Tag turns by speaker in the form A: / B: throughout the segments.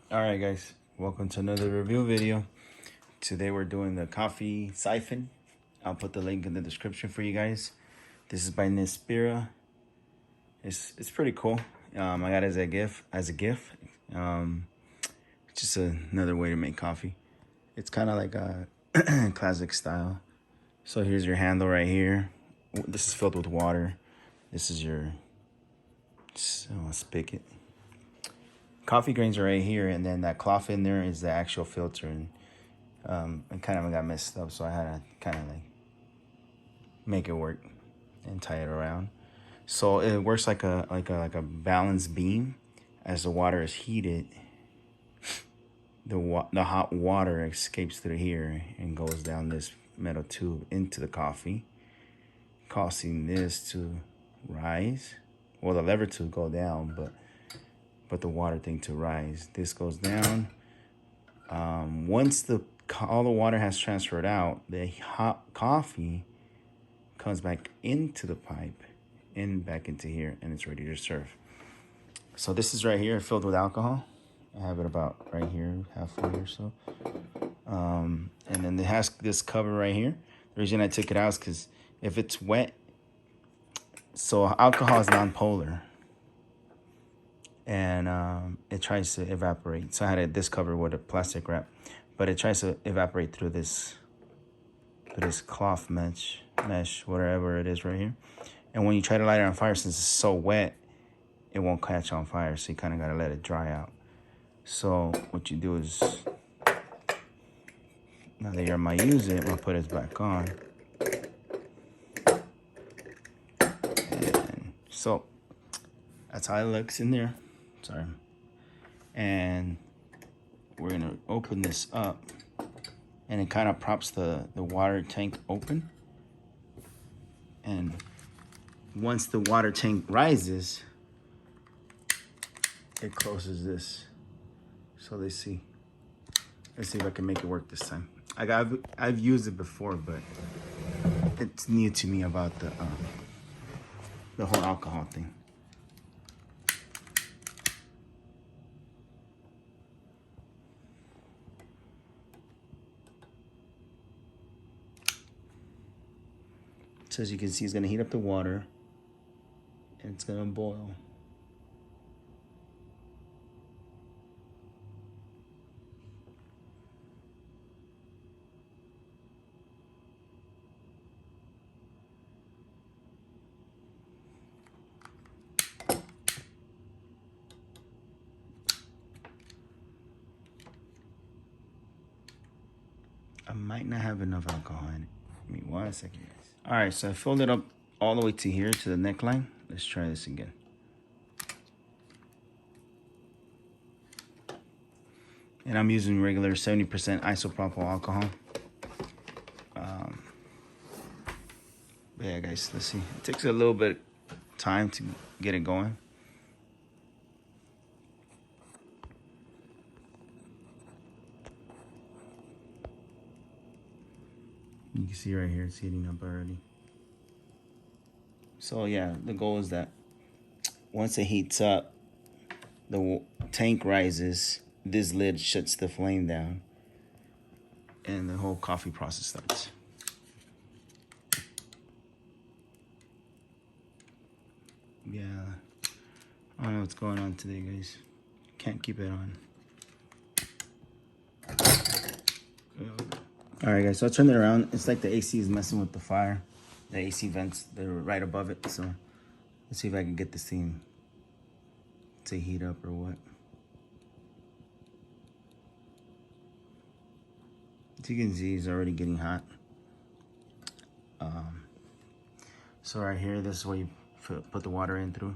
A: All right, guys, welcome to another review video. Today we're doing the coffee Siphon. I'll put the link in the description for you guys. This is by Nispira. It's pretty cool. I got it as a gift. Just another way to make coffee. It's kind of like a classic style. So here's your handle right here. This is filled with water. This is your spigot. Coffee grains are right here, and then that cloth in there is the actual filter. And it kind of got messed up, so I had to kind of like make it work and tie it around. So it works like a balanced beam. As the water is heated, the hot water escapes through here and goes down this metal tube into the coffee, causing this to rise. Well, the lever to go down, but the water thing to rise. This goes down. Once all the water has transferred out, the hot coffee comes back into the pipe and back into here, and it's ready to serve. So this is right here filled with alcohol. I have it about right here, halfway or so. And then it has this cover right here. The reason I took it out is because if it's wet, so alcohol is non-polar, and it tries to evaporate. So I had this covered with a plastic wrap, but it tries to evaporate through this cloth mesh, whatever it is right here. And when you try to light it on fire, since it's so wet, it won't catch on fire. So you kind of got to let it dry out. So what you do is, now that you're going to use it, we'll put it back on. And so that's how it looks in there. Sorry. And we're going to open this up, and it kind of props the water tank open. And once the water tank rises, it closes this. So let's see if I can make it work this time. I've used it before, but it's new to me about the whole alcohol thing. So as you can see, it's gonna heat up the water, and it's gonna boil. I might not have enough alcohol in it. Give me 1 second, guys. All right, so I filled it up all the way to here, to the neckline. Let's try this again. And I'm using regular 70% isopropyl alcohol. But yeah, guys, let's see. It takes a little bit of time to get it going. You can see right here, it's heating up already. So yeah, the goal is that once it heats up, the tank rises, this lid shuts the flame down, and the whole coffee process starts. Yeah, I don't know what's going on today, guys. Can't keep it on. All right, guys, so I'll turn it around. It's like the AC is messing with the fire. The AC vents, they're right above it. So let's see if I can get this thing to heat up or what. As you can see, it's already getting hot. So right here, this is where you put the water in through.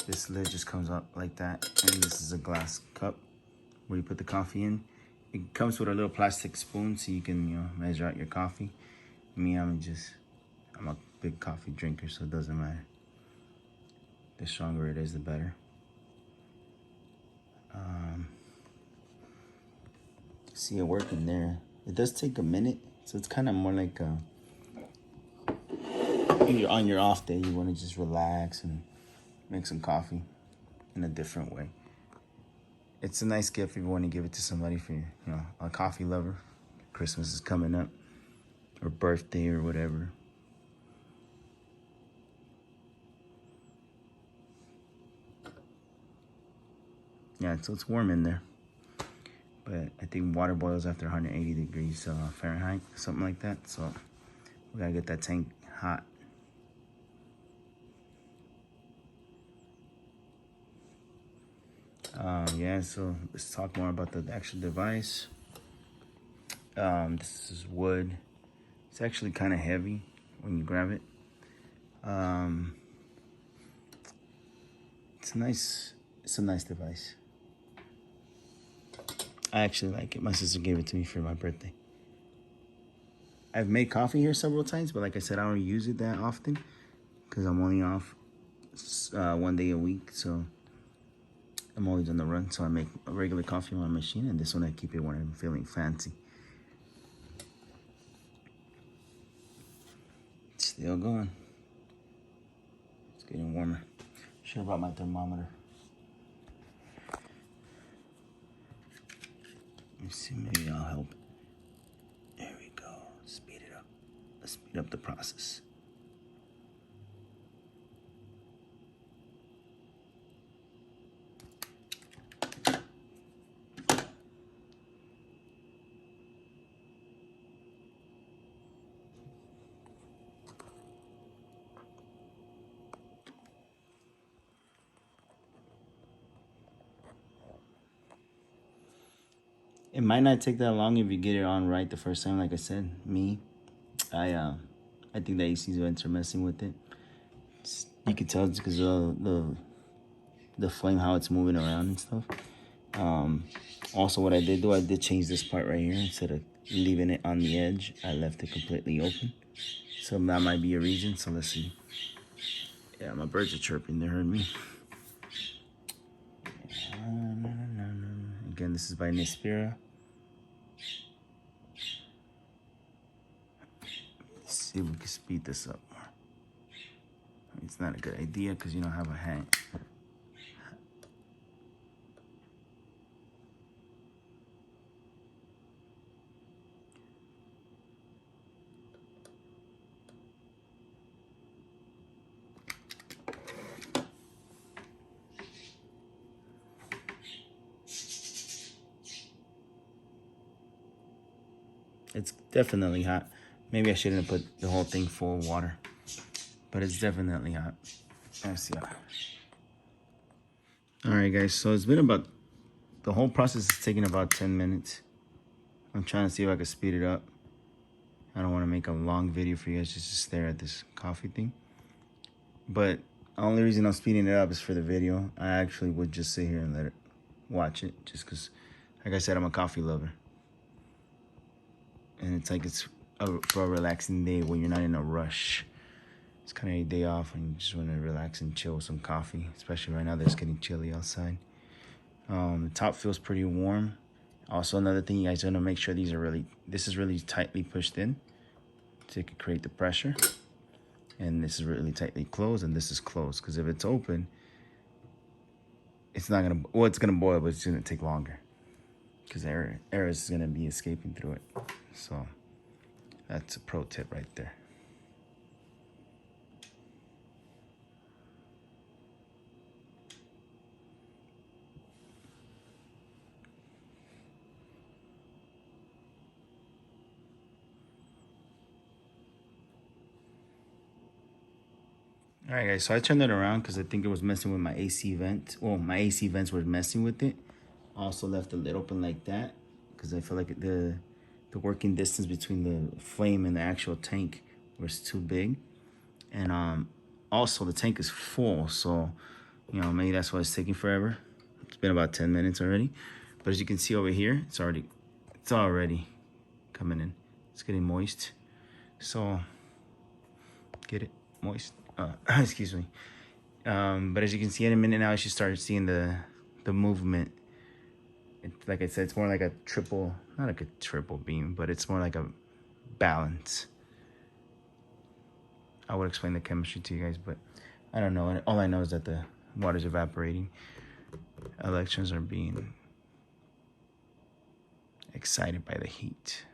A: This lid just comes up like that. And this is a glass cup where you put the coffee in. It comes with a little plastic spoon so you can, measure out your coffee. Me, I'm a big coffee drinker, so it doesn't matter. The stronger it is, the better. See it working there. It does take a minute, so it's kind of more like if you're on your off day, you want to just relax and make some coffee in a different way. it's a nice gift if you want to give it to somebody for, you know, a coffee lover. Christmas is coming up, or birthday or whatever. Yeah, so it's warm in there. But I think water boils after 180 degrees Fahrenheit, something like that. So we gotta get that tank hot. Yeah, so let's talk more about the actual device. This is wood. It's actually kind of heavy when you grab it. It's a nice device. I actually like it. My sister gave it to me for my birthday. I've made coffee here several times, but like I said, I don't use it that often because I'm only off 1 day a week. So I'm always on the run. So I make a regular coffee on my machine, and this one I keep it when I'm feeling fancy. It's still going. It's getting warmer. Should have brought my thermometer. Let me see, maybe I'll help. There we go. Speed it up. Let's speed up the process. It might not take that long if you get it on right the first time. Like I said, I think the AC vents are messing with it. You can tell it's because of the flame, how it's moving around and stuff. Also, what I did do, I did change this part right here. Instead of leaving it on the edge, I left it completely open. So that might be a reason. So let's see. Yeah, my birds are chirping. They heard me. Again, this is by Nispira. Let's see if we can speed this up more. It's not a good idea because you don't have a hand. It's definitely hot. Maybe I shouldn't have put the whole thing full of water, but it's definitely hot. Let's see. All right, guys. So it's been about, the whole process is taking about 10 minutes. I'm trying to see if I can speed it up. I don't want to make a long video for you guys just to stare at this coffee thing. But the only reason I'm speeding it up is for the video. I actually would just sit here and let it watch it just because, like I said, I'm a coffee lover. And it's like for a relaxing day when you're not in a rush. It's kind of a day off and you just want to relax and chill with some coffee, especially right now that it's getting chilly outside. The top feels pretty warm. Also, another thing, you guys want to make sure this is really tightly pushed in so it can create the pressure. And this is really tightly closed, and this is closed. Because if it's open, it's not going to, well, it's going to boil, but it's going to take longer. Because air is going to be escaping through it. So that's a pro tip right there. All right, guys, so I turned it around because I think it was messing with my AC vent. Well, my AC vents were messing with it. Also left the lid open like that because I feel like the working distance between the flame and the actual tank was too big. And also the tank is full, so you know, maybe that's why it's taking forever. It's been about 10 minutes already. But as you can see over here, it's already coming in. It's getting moist. So get it moist. Excuse me. But as you can see in a minute now, I should start seeing the movement. Like I said, it's more like a triple, not like a triple beam, but it's more like a balance. I would explain the chemistry to you guys, but I don't know. All I know is that the water's evaporating. Electrons are being excited by the heat,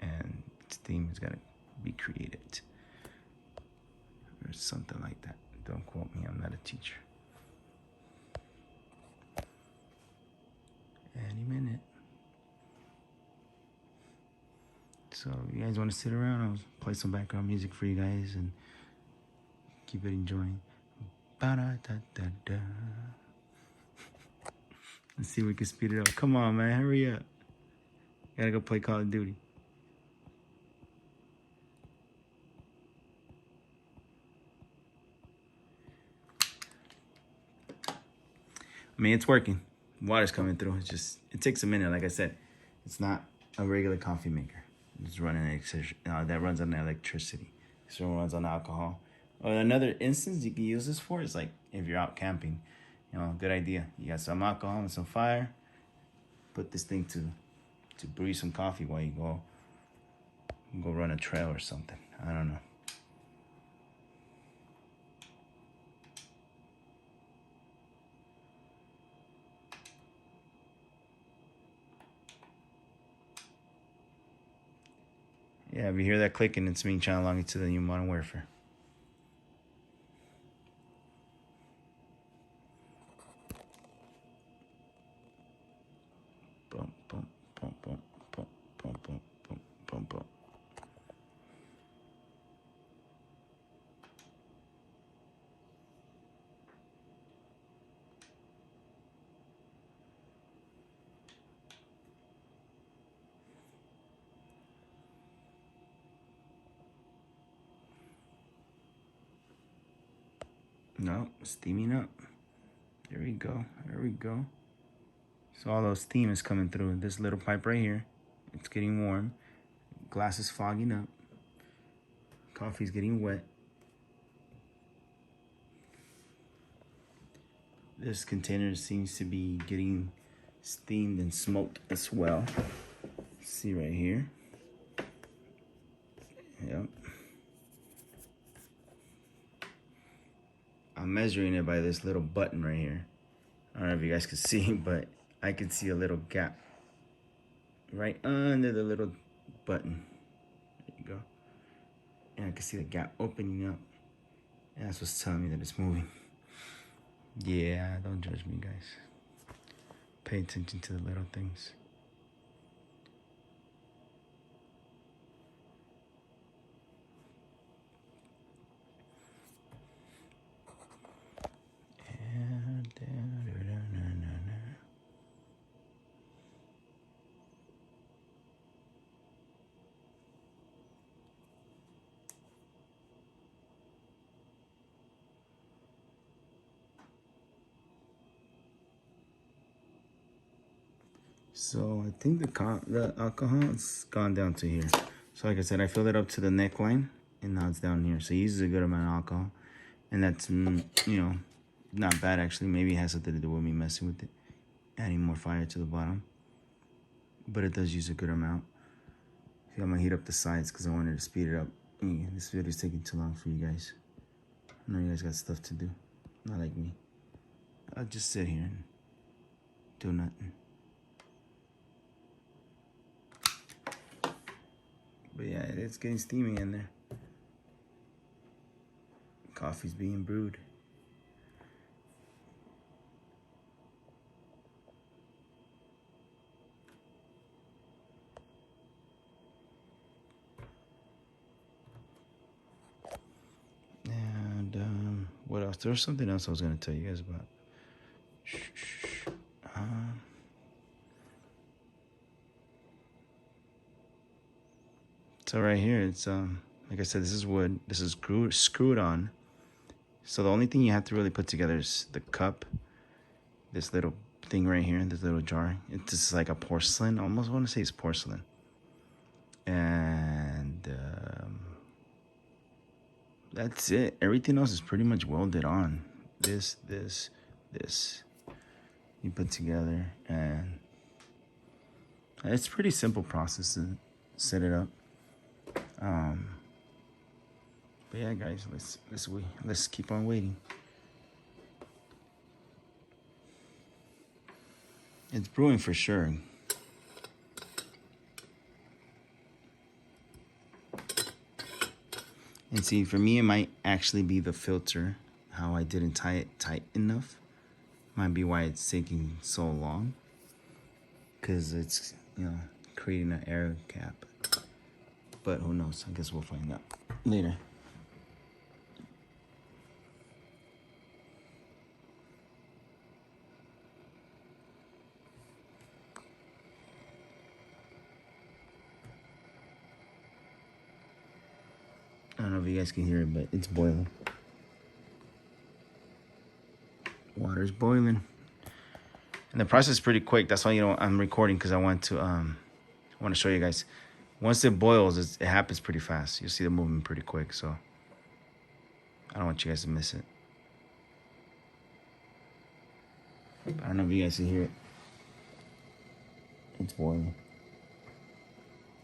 A: and steam is gonna be created, or something like that. Don't quote me, I'm not a teacher. Any minute. So you guys want to sit around? I'll play some background music for you guys and keep it enjoying. Ba-da-da-da-da. Let's see if we can speed it up. Come on, man, hurry up. Gotta go play Call of Duty. I mean, it's working. Water's coming through. It takes a minute. Like I said, it's not a regular coffee maker. It's running that runs on electricity. This one runs on alcohol. Or another instance you can use this for is like if you're out camping. Good idea. You got some alcohol and some fire. Put this thing to brew some coffee while you go run a trail or something. I don't know. Yeah, if you hear that clicking, it's me channeling it to the new Modern Warfare. Boom, boom, boom, boom, boom, boom, boom, boom, boom, boom. No, steaming up. There we go. There we go. So all those steam is coming through this little pipe right here. It's getting warm. Glass is fogging up. Coffee's getting wet. This container seems to be getting steamed and smoked as well. See right here. Yep. I'm measuring it by this little button right here. I don't know if you guys can see, but I can see a little gap right under the little button. There you go. And I can see the gap opening up. And that's what's telling me that it's moving. Yeah, don't judge me, guys. Pay attention to the little things. So I think the alcohol has gone down to here. So like I said, I filled it up to the neckline, and now it's down here. So he uses a good amount of alcohol, and that's not bad actually. Maybe it has something to do with me messing with it, adding more fire to the bottom. But it does use a good amount. I'm gonna heat up the sides because I wanted to speed it up. This video is taking too long for you guys. I know you guys got stuff to do, not like me. I'll just sit here and do nothing. But yeah, it's getting steamy in there. Coffee's being brewed. And what else? There was something else I was gonna tell you guys about. So right here, it's like I said, this is wood. This is screwed on. So the only thing you have to really put together is the cup, this little thing right here, this little jar. It's just like a porcelain. I almost want to say it's porcelain. And that's it. Everything else is pretty much welded on. This. You put together, and it's a pretty simple process to set it up. But yeah, guys, let's keep on waiting. It's brewing for sure. And see, for me, it might actually be the filter, how I didn't tie it tight enough. Might be why it's taking so long. Because it's, you know, creating an air gap. But who knows? I guess we'll find out later. I don't know if you guys can hear it, but it's boiling. Water's boiling. And the process is pretty quick. That's why, you know, I'm recording, because I want to show you guys. Once it boils, it happens pretty fast. You'll see the movement pretty quick. So I don't want you guys to miss it. I don't know if you guys can hear it. It's boiling.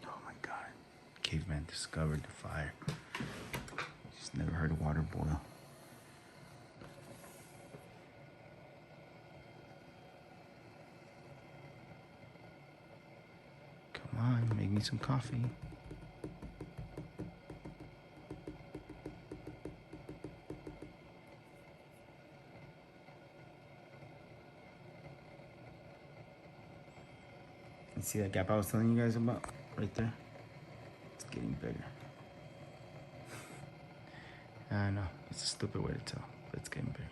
A: Oh my God. Caveman discovered the fire. Just never heard water boil. Come on, make me some coffee. And see that gap I was telling you guys about right there? It's getting bigger. I know, it's a stupid way to tell, but it's getting bigger.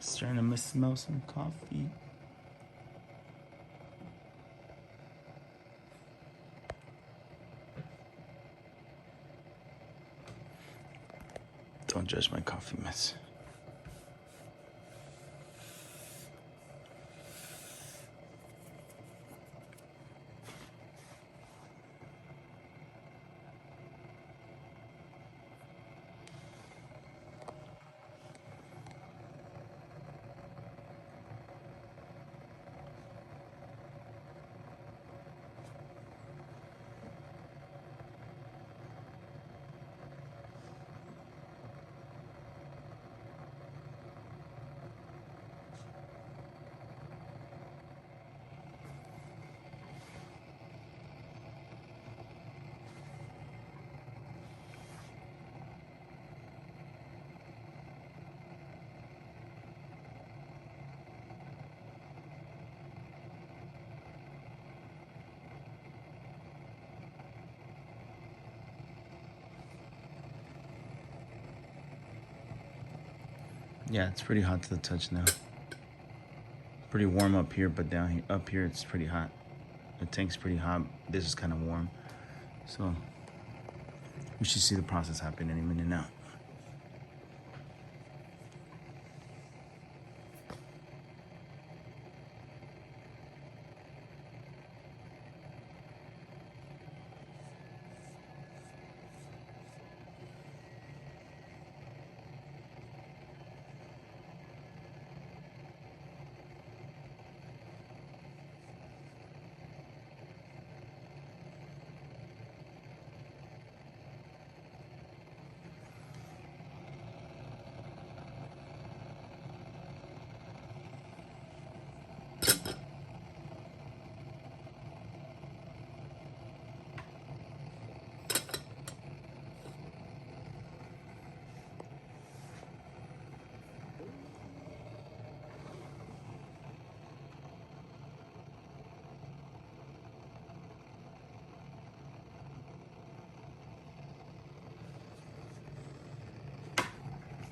A: Starting to smell some coffee. Don't judge my coffee mess. Yeah, it's pretty hot to the touch now. Pretty warm up here, but down here, up here, it's pretty hot. The tank's pretty hot. This is kind of warm. So we should see the process happen any minute now.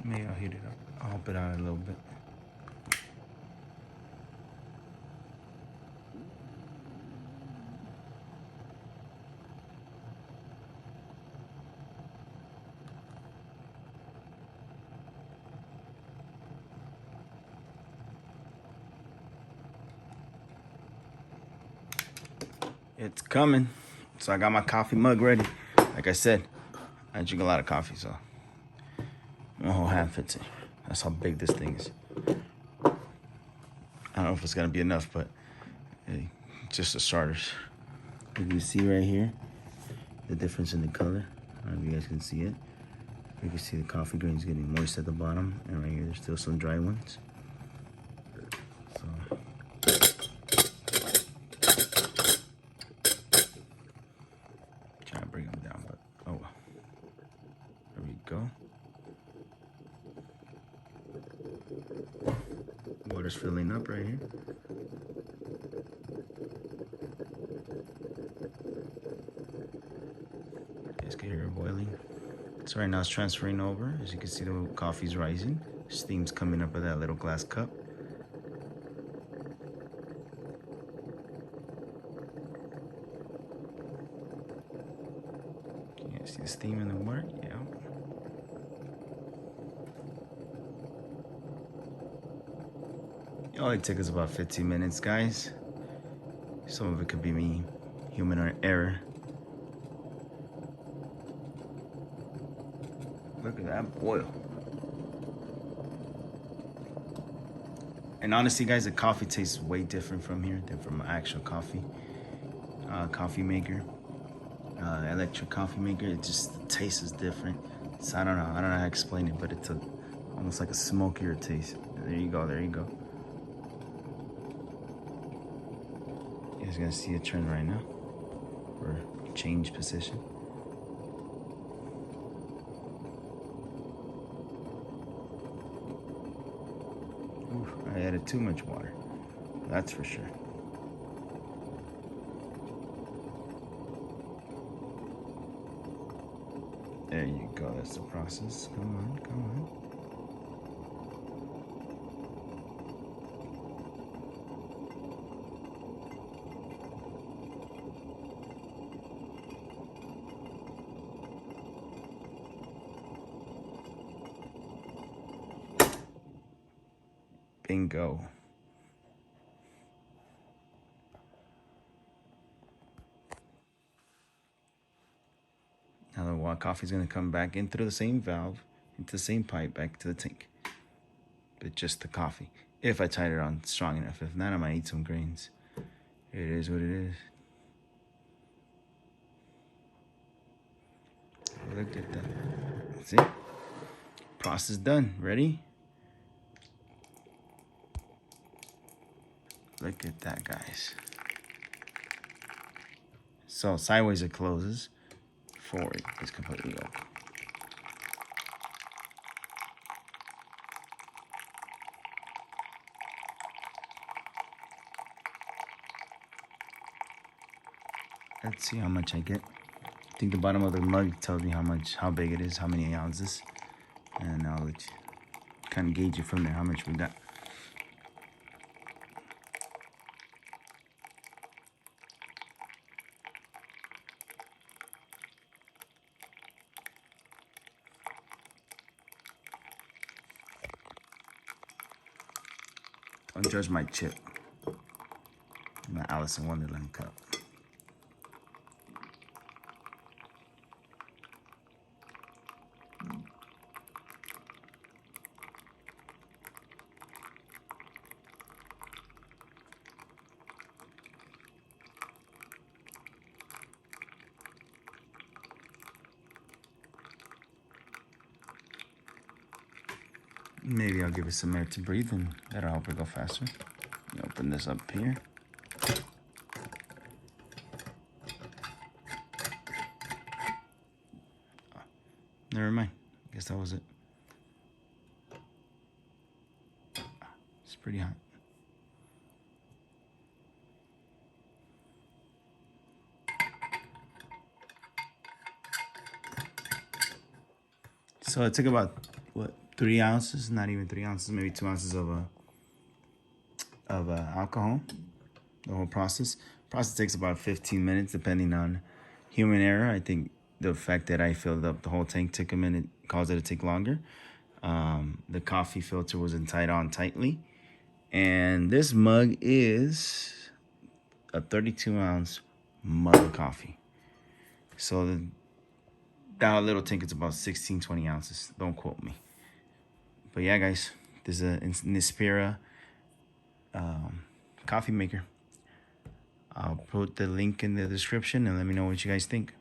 A: Maybe I'll heat it up. I'll help it out a little bit. It's coming. So I got my coffee mug ready. Like I said, I drink a lot of coffee, so my whole hand fits in. That's how big this thing is. I don't know if it's gonna be enough, but hey, just the starters. You can see right here the difference in the color. I don't know if you guys can see it. You can see the coffee grains getting moist at the bottom, and right here there's still some dry ones. So try to bring them down, but oh well. There we go. Water's filling up right here. You guys can hear it boiling. So right now it's transferring over. As you can see, the coffee's rising. Steam's coming up with that little glass cup. Can you see the steam in the water? Yeah. It only took us about 15 minutes, guys. Some of it could be me, human error. Look at that boil. And honestly, guys, the coffee tastes way different from here than from an actual coffee maker. Electric coffee maker, it just, the taste is different. So I don't know how to explain it, but it's almost like a smokier taste. There you go, there you go. You guys gonna see it turn right now, or change position. Oof, I added too much water, that's for sure. There you go, that's the process. Come on, come on. Bingo. Now the water coffee is going to come back in through the same valve, into the same pipe, back to the tank. But just the coffee. If I tied it on strong enough. If not, I might eat some grains. It is what it is. Look at that. That's it. Process done. Ready? Look at that, guys. So sideways it closes. Forward is completely open. Let's see how much I get. I think the bottom of the mug tells me how big it is, how many ounces. And I'll let you kind of gauge it from there, how much we got. Don't judge my chip. My Alice in Wonderland cup. Maybe I'll give it some air to breathe, and that'll help it go faster. Open this up here. Oh, never mind. I guess that was it. It's pretty hot. So it took about, what, 3 ounces? Not even 3 ounces, maybe 2 ounces of alcohol. The whole process. Process takes about 15 minutes, depending on human error. I think the fact that I filled up the whole tank took a minute, caused it to take longer. The coffee filter wasn't tied on tightly. And this mug is a 32-ounce mug of coffee. So that little tank is about 16, 20 ounces. Don't quote me. But yeah, guys, this is a Nispira coffee maker. I'll put the link in the description and let me know what you guys think.